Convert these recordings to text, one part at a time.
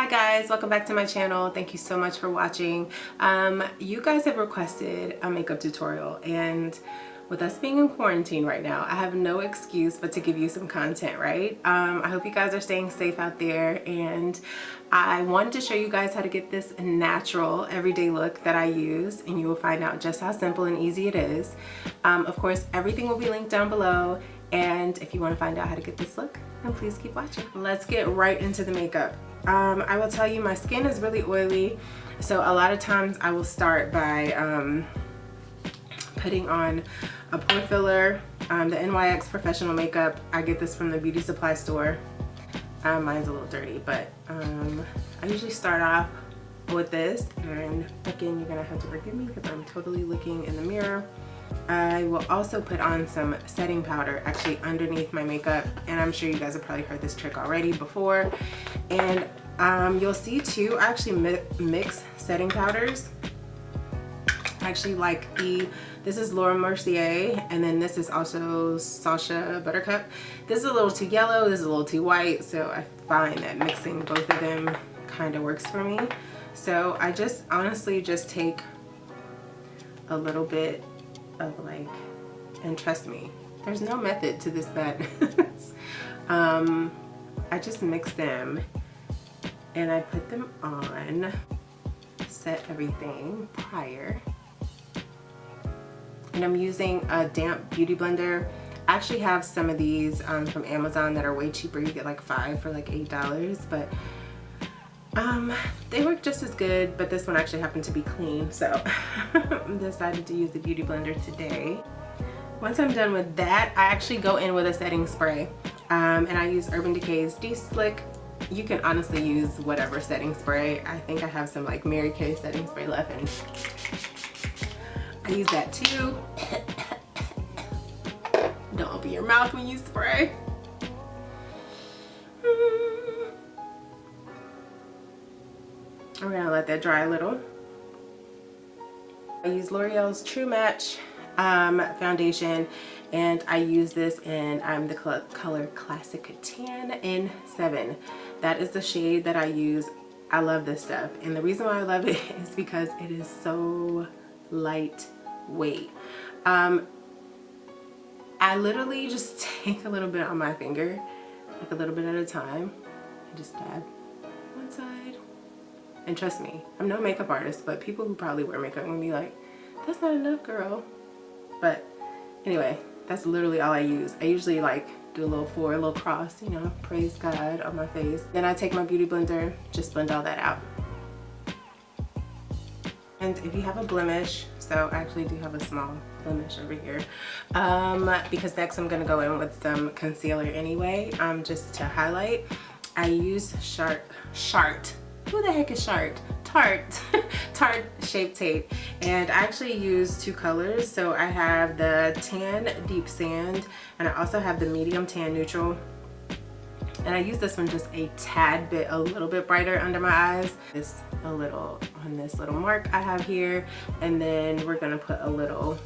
Hi guys, welcome back to my channel. Thank you so much for watching. You guys have requested a makeup tutorial, and with us being in quarantine right now, I have no excuse but to give you some content, right? I hope you guys are staying safe out there, and I wanted to show you guys how to get this natural everyday look that I use, and you will find out just how simple and easy it is. Of course, everything will be linked down below, and if you want to find out how to get this look, then please keep watching. Let's get right into the makeup. I will tell you, my skin is really oily, so a lot of times I will start by putting on a pore filler, the NYX Professional Makeup. I get this from the beauty supply store. Mine's a little dirty, but I usually start off with this, and again, you're gonna have to forgive me because I'm totally looking in the mirror. I will also put on some setting powder actually underneath my makeup, and I'm sure you guys have probably heard this trick already before. And you'll see too, I actually mix setting powders. Actually, like this is Laura Mercier, and then this is also Sacha Buttercup. This is a little too yellow, this is a little too white, so I find that mixing both of them kind of works for me. So I just honestly just take a little bit of like, and trust me, there's no method to this madness. I just mix them and I put them on, set everything prior, and I'm using a damp beauty blender. I actually have some of these from Amazon that are way cheaper. You get like 5 for like $8, but they work just as good, but this one actually happened to be clean, so I decided to use the beauty blender today. Once I'm done with that, I actually go in with a setting spray, and I use Urban Decay's De-Slick. You can honestly use whatever setting spray. I think I have some like Mary Kay setting spray left, and I use that too. Don't open your mouth when you spray. I'm gonna let that dry a little. I use L'Oreal's True Match foundation, and I use this in the color Classic Tan in 7. That is the shade that I use. I love this stuff, and the reason why I love it is because it is so lightweight. I literally just take a little bit on my finger, like a little bit at a time, and just dab one side. And trust me, I'm no makeup artist, but people who probably wear makeup will be like, that's not enough, girl. But anyway, that's literally all I use. I usually like do a little cross, you know, praise God on my face. Then I take my beauty blender, just blend all that out. And if you have a blemish, so I actually do have a small blemish over here, because next I'm gonna go in with some concealer anyway, just to highlight. I use who the heck is Tarte Shape Tape, and I actually use 2 colors. So I have the Tan Deep Sand, and I also have the Medium Tan Neutral, and I use this one just a tad bit, a little bit brighter under my eyes. Just a little on this little mark I have here, and then we're gonna put a little,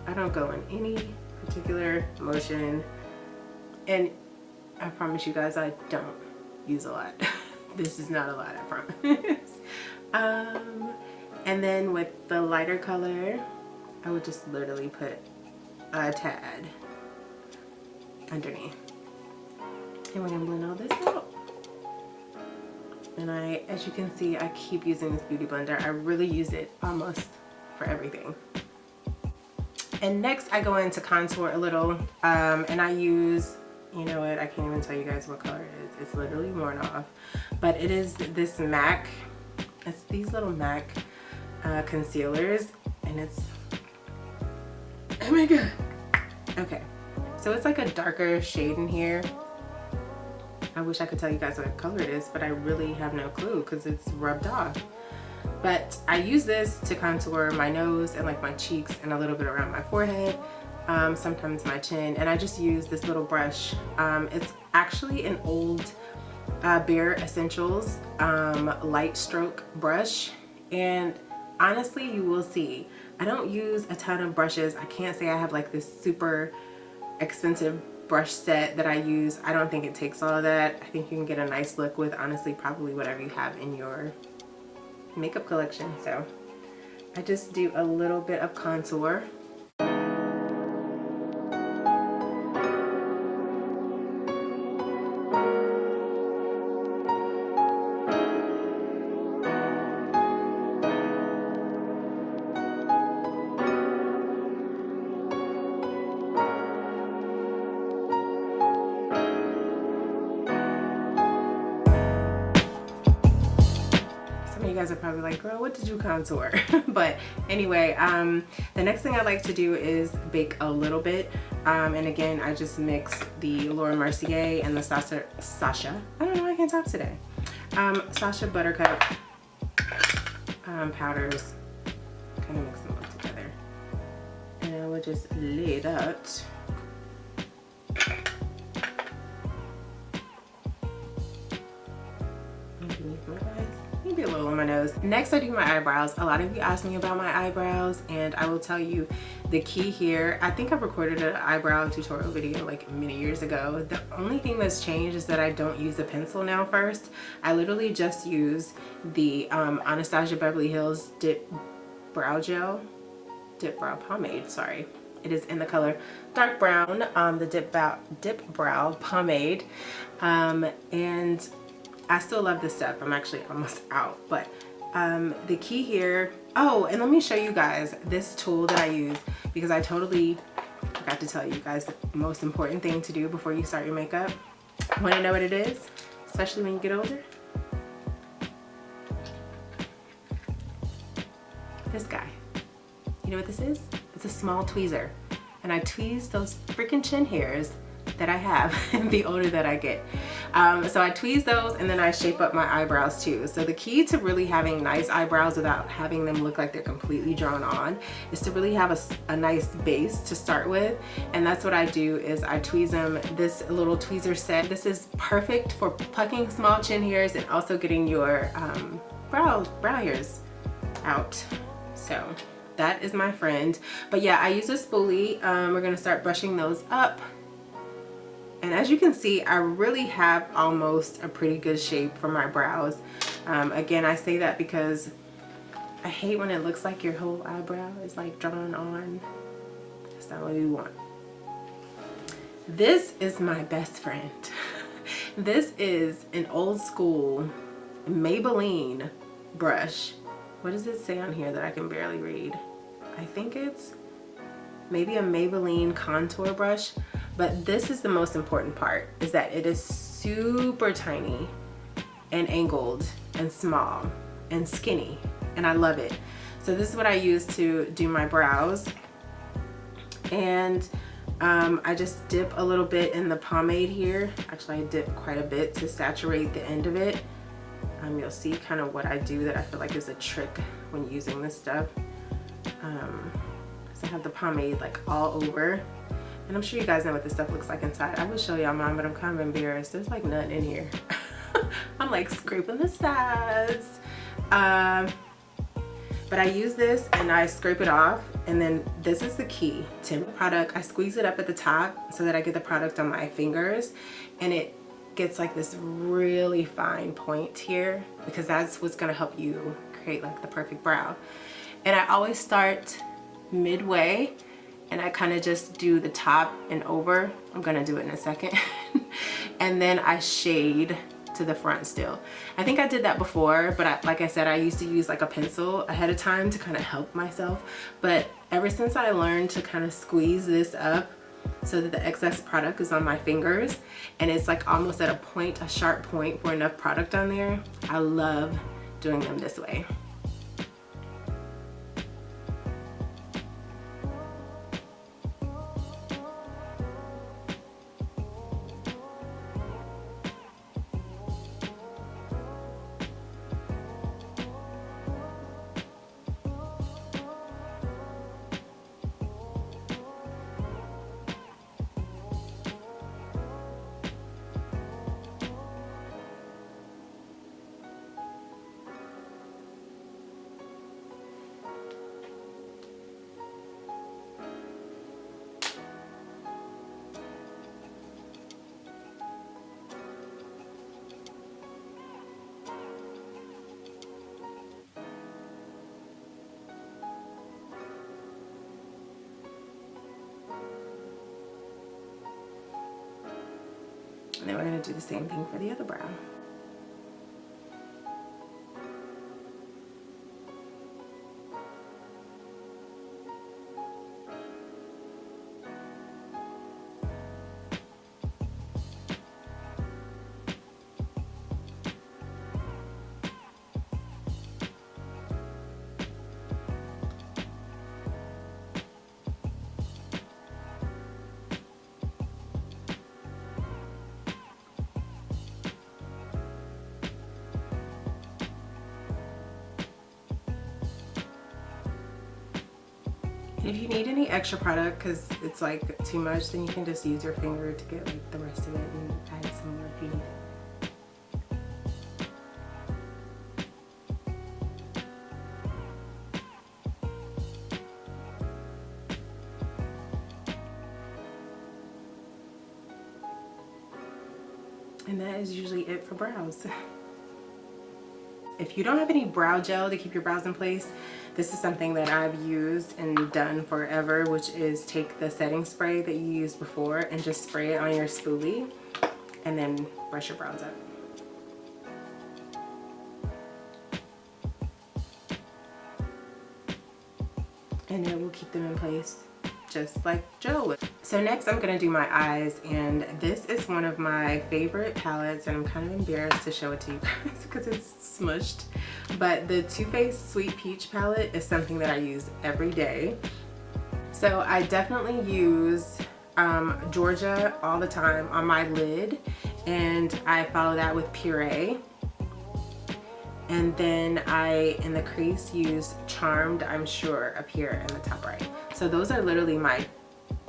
I don't go in any particular motion, and I promise you guys I don't use a lot. This is not a lot, I promise. And then with the lighter color, I would just literally put a tad underneath. And we're gonna blend all this out. And as you can see, I keep using this beauty blender. I really use it almost for everything. And next I go into contour a little, and I use, you know what, I can't even tell you guys what color it is. It's literally worn off. But it is this MAC, it's these little MAC concealers, and it's, oh my god. Okay, so it's like a darker shade in here. I wish I could tell you guys what color it is, but I really have no clue because it's rubbed off. But I use this to contour my nose and like my cheeks and a little bit around my forehead, sometimes my chin, and I just use this little brush. It's actually an old Bare Essentials light stroke brush, and honestly, you will see I don't use a ton of brushes. I can't say I have like this super expensive brush set that I use, I don't think it takes all of that. I think you can get a nice look with honestly probably whatever you have in your makeup collection. So I just do a little bit of contour. You guys are probably like, girl, what did you contour? But anyway, the next thing I like to do is bake a little bit. And again, I just mix the Laura Mercier and the Sasha, I don't know, I can't talk today. Sasha Buttercup powders, kind of mix them all together. And I will just lay that underneath my eyes. Maybe a little on my nose. Next, I do my eyebrows. A lot of you asked me about my eyebrows, and I will tell you the key here. I think I recorded an eyebrow tutorial video like many years ago. The only thing that's changed is that I don't use a pencil now first. I literally just use the Anastasia Beverly Hills Dip Brow Pomade, sorry. It is in the color dark brown, the Dip Brow Pomade. And I still love this stuff. I'm actually almost out, but the key here, oh, and let me show you guys this tool that I use, because I totally forgot to tell you guys the most important thing to do before you start your makeup. Want to know what it is, especially when you get older? This guy. You know what this is? It's a small tweezer, and I tweeze those freaking chin hairs that I have the older that I get. So I tweeze those, and then I shape up my eyebrows too. So the key to really having nice eyebrows without having them look like they're completely drawn on is to really have a nice base to start with. And that's what I do, is I tweeze them. This little tweezer set, this is perfect for plucking small chin hairs and also getting your brow hairs out. So that is my friend. But yeah, I use a spoolie. We're gonna start brushing those up. And as you can see, I really have almost a pretty good shape for my brows. Again, I say that because I hate when it looks like your whole eyebrow is like drawn on. That's not what we want. This is my best friend. This is an old school Maybelline brush. What does it say on here that I can barely read? I think it's maybe a Maybelline contour brush. But this is the most important part, is that it is super tiny and angled and small and skinny, and I love it. So this is what I use to do my brows. And I just dip a little bit in the pomade here. Actually, I dip quite a bit to saturate the end of it. You'll see kind of what I do that I feel like is a trick when using this stuff. So I have the pomade like all over. And I'm sure you guys know what this stuff looks like inside. I would show y'all mine, but I'm kind of embarrassed. There's like nothing in here. I'm like scraping the sides. But I use this and I scrape it off. And then this is the key to the product. I squeeze it up at the top so that I get the product on my fingers. And it gets like this really fine point here, because that's what's gonna help you create like the perfect brow. And I always start midway, and I kind of just do the top and over. I'm gonna do it in a second. And then I shade to the front still. I think I did that before, but like I said, I used to use like a pencil ahead of time to kind of help myself. But ever since I learned to kind of squeeze this up so that the excess product is on my fingers, and it's like almost at a point, a sharp point for enough product on there, I love doing them this way. do the same thing for the other brow. And if you need any extra product because it's like too much, then you can just use your finger to get like the rest of it and add some more if you need it. And that is usually it for brows. If you don't have any brow gel to keep your brows in place, this is something that I've used and done forever, which is take the setting spray that you used before and just spray it on your spoolie and then brush your brows up. And it will keep them in place just like gel would. So next I'm gonna do my eyes, and this is one of my favorite palettes, and I'm kind of embarrassed to show it to you guys because it's smushed. But the Too Faced Sweet Peach palette is something that I use every day. So I definitely use Georgia all the time on my lid, and I follow that with Puree. And then I, in the crease, use Charmed, I'm sure, up here in the top right. So those are literally my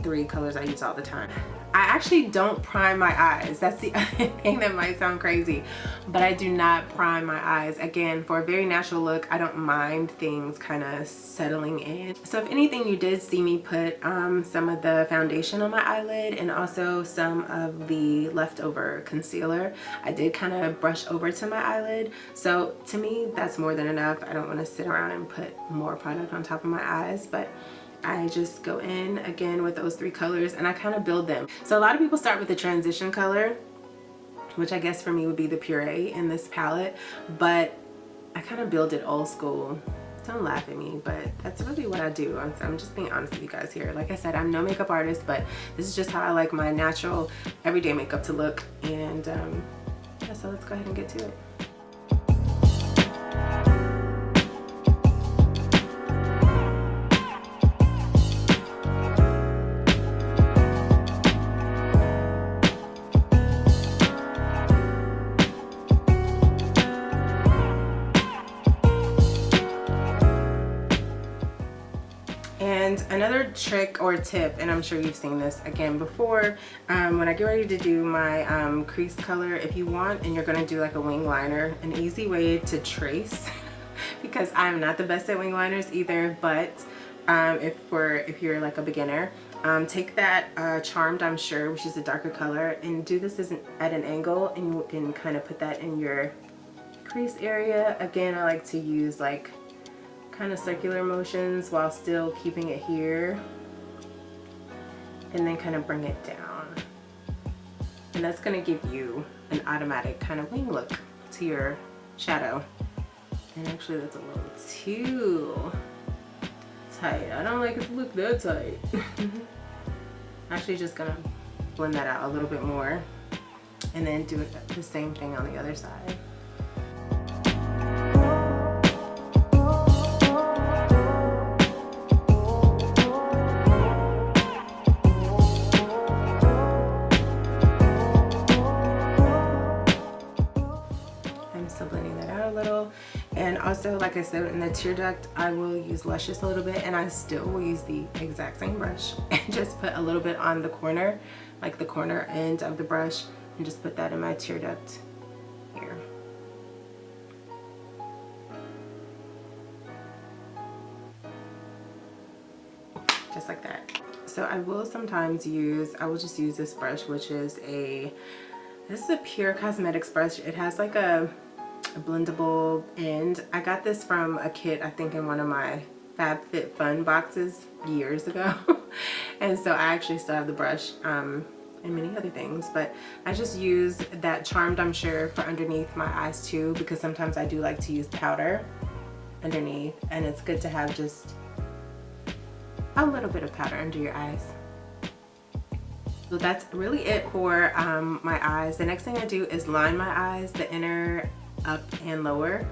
3 colors I use all the time. I actually don't prime my eyes. That's the other thing that might sound crazy, but I do not prime my eyes. Again, for a very natural look, I don't mind things kind of settling in. So if anything, you did see me put some of the foundation on my eyelid and also some of the leftover concealer. I did kind of brush over to my eyelid. So to me, that's more than enough. I don't want to sit around and put more product on top of my eyes, but I just go in again with those 3 colors and I kind of build them. So a lot of people start with the transition color, which I guess for me would be the Puree in this palette, but I kind of build it old school. Don't laugh at me, but that's really what I do. I'm just being honest with you guys here. Like I said, I'm no makeup artist, but this is just how I like my natural everyday makeup to look. And yeah, so let's go ahead and get to it. And another trick or tip, and I'm sure you've seen this again before, when I get ready to do my crease color, if you want and you're going to do like a wing liner, an easy way to trace, because I'm not the best at wing liners either, but if you're like a beginner, take that Charmed, I'm sure, which is a darker color, and do this at an angle, and you can kind of put that in your crease area. Again, I like to use like kind of circular motions while still keeping it here, and then kind of bring it down, and that's going to give you an automatic kind of wing look to your shadow. And actually that's a little too tight. I don't like it to look that tight. Actually just gonna blend that out a little bit more and then do the same thing on the other side. And also, like I said, in the tear duct, I will use Luscious a little bit, and I still will use the exact same brush and just put a little bit on the corner, like the corner end of the brush, and just put that in my tear duct here. Just like that. So I will sometimes I will just use this brush, which is this is a Pure Cosmetics brush. It has like a blendable end. I got this from a kit, I think in one of my FabFitFun boxes years ago. And so I actually still have the brush. and many other things, but I just use that Charmed I'm Sure for underneath my eyes too, because sometimes I do like to use powder underneath, and it's good to have just a little bit of powder under your eyes. So that's really it for my eyes. The next thing I do is line my eyes, the inner up and lower,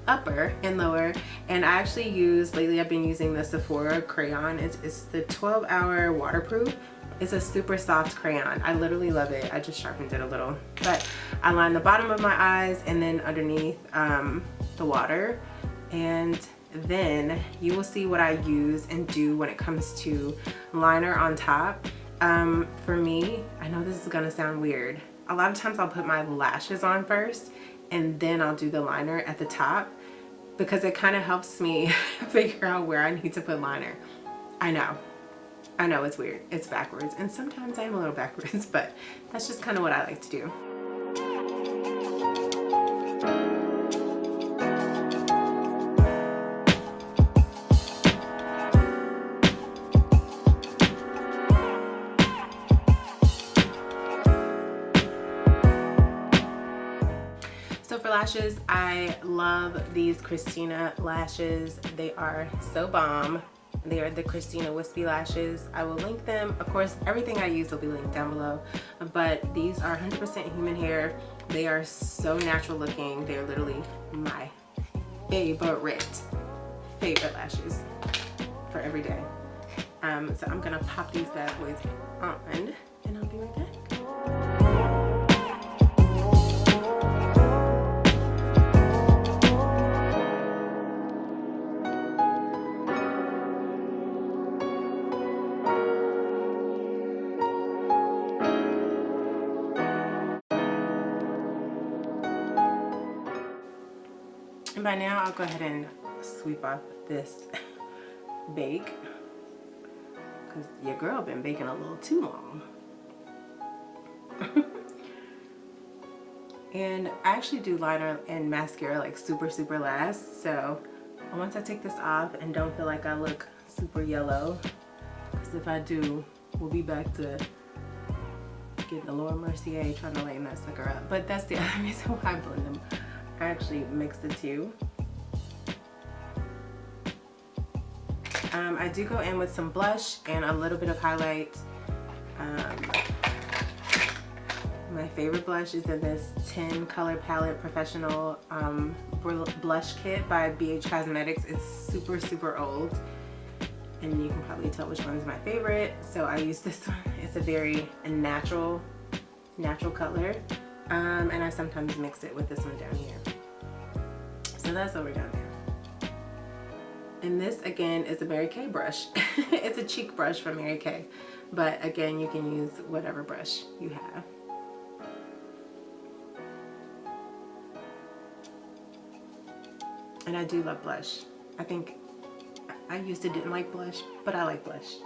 upper and lower. And I actually use, lately I've been using the Sephora crayon. It's the 12-hour waterproof. It's a super soft crayon. I literally love it. I just sharpened it a little. But I line the bottom of my eyes and then underneath the water. And then you will see what I use and do when it comes to liner on top. For me, I know this is gonna sound weird. A lot of times I'll put my lashes on first and then I'll do the liner at the top, because it kind of helps me figure out where I need to put liner. I know it's weird, it's backwards, and sometimes I am a little backwards, but that's just kind of what I like to do. So for lashes, I love these Christina lashes. They are so bomb. They are the Christina Wispy lashes. I will link them. Of course, everything I use will be linked down below. But these are 100% human hair. They are so natural looking. They're literally my favorite lashes for every day. So I'm gonna pop these bad boys on, and I'll be right back. And by now, I'll go ahead and sweep off this bake, because your girl been baking a little too long. And I actually do liner and mascara like super last, so once I take this off and don't feel like I look super yellow, because if I do, we'll be back to getting the Laura Mercier trying to lighten that sucker up. But that's the other reason why I blend them. I actually mix the two. I do go in with some blush and a little bit of highlight. My favorite blush is in this 10 color palette professional blush kit by BH Cosmetics. It's super old, and you can probably tell which one is my favorite. So I use this one. It's a very natural color. And I sometimes mix it with this one down here. So that's what we're doing there. And this again is a Mary Kay brush. It's a cheek brush from Mary Kay. But again, you can use whatever brush you have. And I do love blush. I think I used to didn't like blush, but I like blush.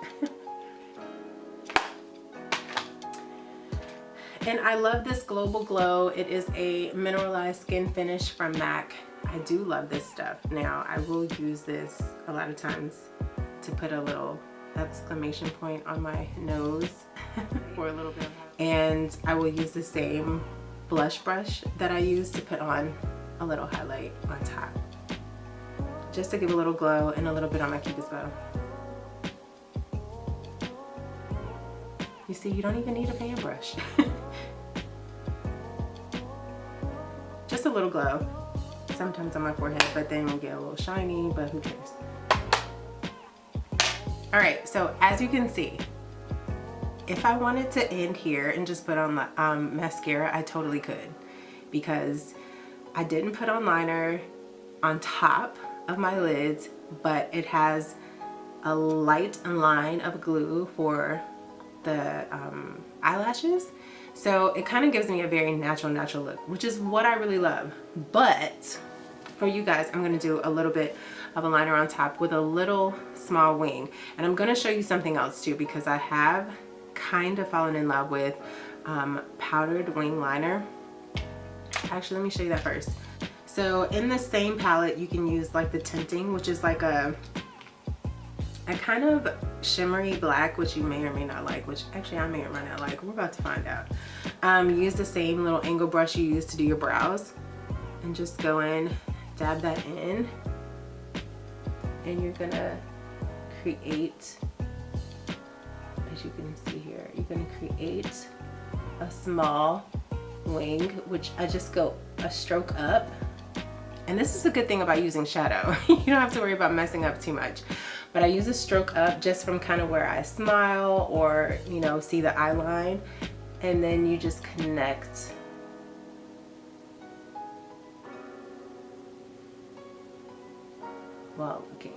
And I love this Global Glow. It is a mineralized skin finish from MAC. I do love this stuff. Now, I will use this a lot of times to put a little exclamation point on my nose for a little bit. And I will use the same blush brush that I use to put on a little highlight on top, just to give a little glow and a little bit on my cupid's bow. You see, you don't even need a fan brush. Just a little glow, sometimes on my forehead, but then we get a little shiny, but who cares? All right, so as you can see, if I wanted to end here and just put on the mascara, I totally could, because I didn't put on liner on top of my lids, but it has a light line of glue for the eyelashes. So it kind of gives me a very natural look, which is what I really love. But for you guys, I'm going to do a little bit of a liner on top with a little small wing. And I'm going to show you something else too, because I have kind of fallen in love with powdered wing liner. Actually, let me show you that first. So in the same palette, you can use like the tinting, which is like a kind of shimmery black, which you may or may not like, which actually I may or may not like. We're about to find out. Use the same little angle brush you use to do your brows, and just go in, dab that in, and you're gonna create, as you can see here, you're gonna create a small wing, which I just go a stroke up. And this is a good thing about using shadow. You don't have to worry about messing up too much. But I use a stroke up just from kind of where I smile or, you know, see the eye line. And then you just connect while looking.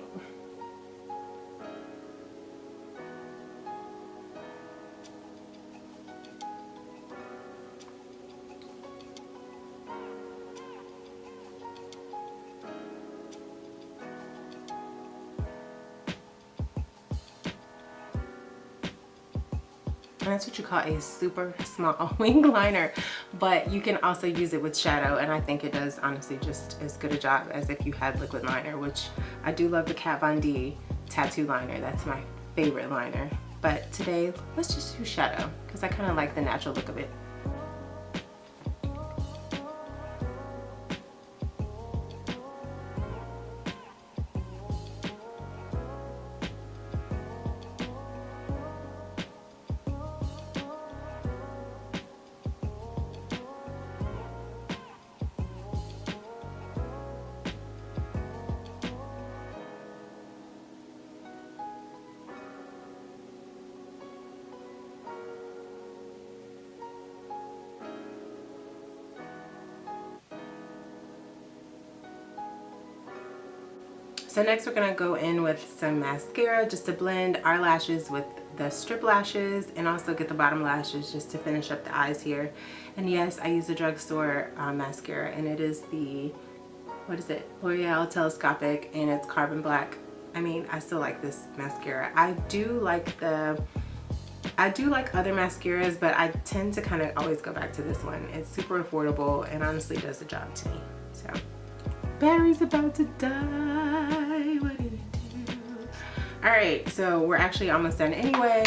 And that's what you call a super small wing liner, but you can also use it with shadow, and I think it does honestly just as good a job as if you had liquid liner, which I do love the Kat Von D tattoo liner. That's my favorite liner. But today, let's just use shadow because I kind of like the natural look of it. So next we're gonna go in with some mascara just to blend our lashes with the strip lashes, and also get the bottom lashes just to finish up the eyes here. And yes, I use the drugstore mascara, and it is the, what is it, L'Oreal Telescopic, and it's carbon black. I mean, I still like this mascara. I do like other mascaras, but I tend to kind of always go back to this one. It's super affordable and honestly does the job to me. So, battery's about to die. What did it do? All right, so we're actually almost done anyway.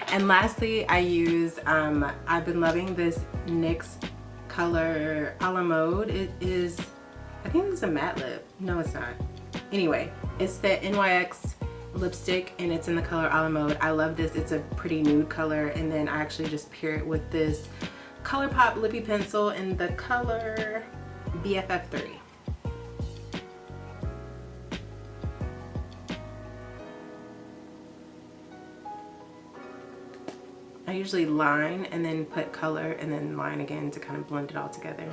And lastly, I use, I've been loving this NYX color a la mode. It is, I think it's a matte lip. No, it's not. Anyway, it's the NYX lipstick, and it's in the color a la mode. I love this. It's a pretty nude color, and then I actually just pair it with this ColourPop lippy pencil in the color BFF3. I usually line and then put color and then line again to kind of blend it all together.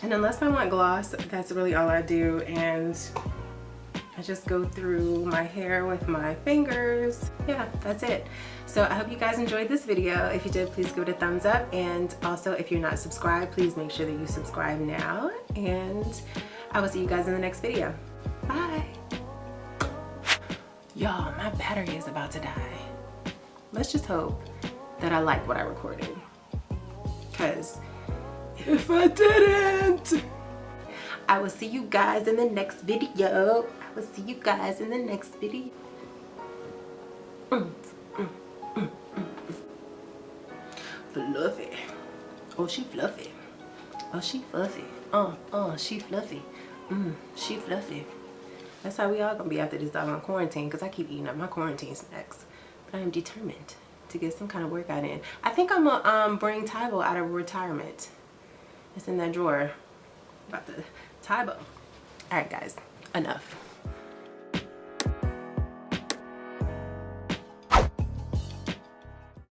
And unless I want gloss, that's really all I do, and I just go through my hair with my fingers. Yeah, that's it. So I hope you guys enjoyed this video. If you did, please give it a thumbs up, and also if you're not subscribed, please make sure that you subscribe now, and I will see you guys in the next video. Bye. Y'all, my battery is about to die. Let's just hope that I like what I recorded, because if I didn't, I will see you guys in the next video. I will see you guys in the next video. Fluffy. Oh, she fluffy. Oh, she fluffy. She fluffy. She fluffy. That's how we all gonna be after this doggone quarantine, because I keep eating up my quarantine snacks. But I am determined to get some kind of workout in. I think I'm gonna bring Tybo out of retirement. It's in that drawer about the Tybo. All right, guys, enough.